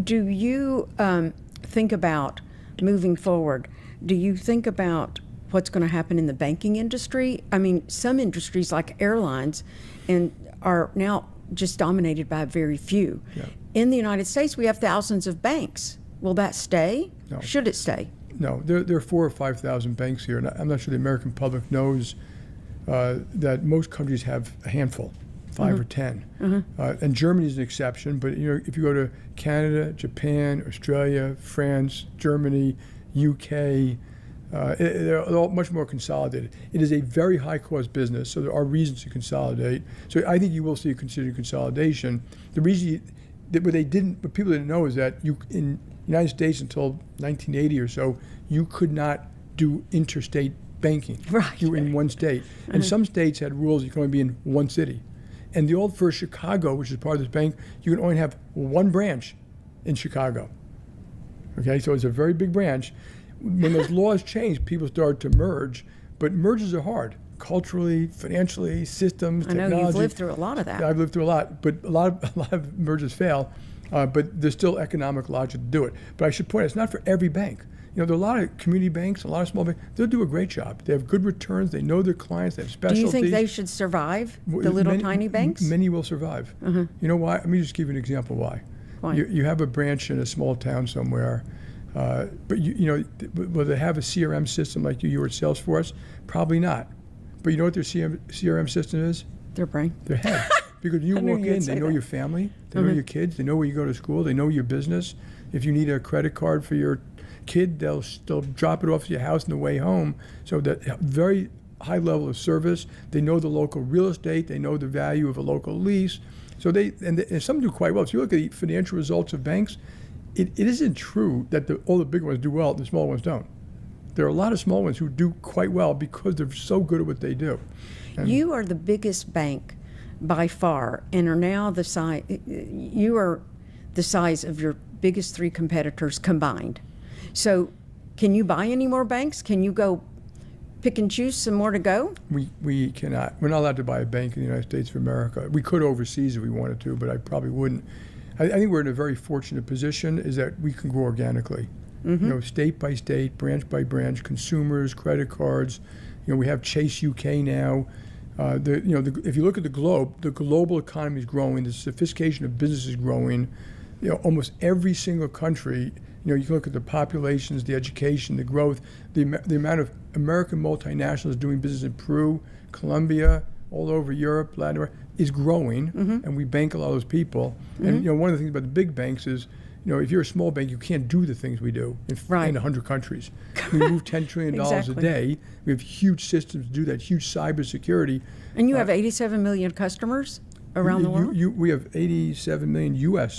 Do you think about moving forward? Do you think about what's going to happen in the banking industry? I mean, some industries like airlines are now just dominated by very few. Yeah. In the United States, we have thousands of banks. Will that stay? No. Should it stay? No, there are 4,000 or 5,000 banks here, and I'm not sure the American public knows that most countries have a handful, 5 or 10. And Germany is an exception, but if you go to Canada, Japan, Australia, France, Germany, UK, they're all much more consolidated. It is a very high-cost business, so there are reasons to consolidate. So I think you will see a considered consolidation. The reason what people didn't know is that in the United States until 1980 or so, you could not do interstate banking. Right. You were in one state. And some states had rules you can only be in one city. And the old first Chicago, which is part of this bank, you can only have one branch in Chicago. Okay, so it's a very big branch. When those laws changed, people started to merge, but mergers are hard. Culturally, financially, systems, technology. I know you've lived through a lot of that. I've lived through a lot, but a lot of mergers fail. But there's still economic logic to do it. But I should point out, it's not for every bank. There are a lot of community banks, a lot of small banks. They'll do a great job. They have good returns. They know their clients. They have specialties. Do you think they should survive, the little tiny banks? Many will survive. You know why? Let me just give you an example why. Why? You have a branch in a small town somewhere, but will they have a CRM system like you were at Salesforce? Probably not. But you know what their CRM system is? Their brain. Their head. Because you walk in, they know your family, they know your kids, they know where you go to school, they know your business. If you need a credit card for your kid, they'll drop it off at your house on the way home. So that very high level of service. They know the local real estate. They know the value of a local lease. So and some do quite well. If you look at the financial results of banks, it isn't true that all the big ones do well and the small ones don't. There are a lot of small ones who do quite well because they're so good at what they do. And you are the biggest bank by far, and are now the size. You are the size of your biggest 3 competitors combined. So, can you buy any more banks? Can you go pick and choose some more to go? We cannot. We're not allowed to buy a bank in the United States of America. We could overseas if we wanted to, but I probably wouldn't. I think we're in a very fortunate position is that we can grow organically. State by state, branch by branch, consumers, credit cards. We have Chase UK now. If you look at the globe, the global economy is growing. The sophistication of business is growing. Almost every single country. You can look at the populations, the education, the growth, the amount of American multinationals doing business in Peru, Colombia, all over Europe, Latin America, is growing, and we bank a lot of those people. And one of the things about the big banks is, if you're a small bank, you can't do the things we do in 100 countries. We move $10 trillion a day. We have huge systems to do that, huge cybersecurity. And you have 87 million customers around the world? We have 87 million U.S.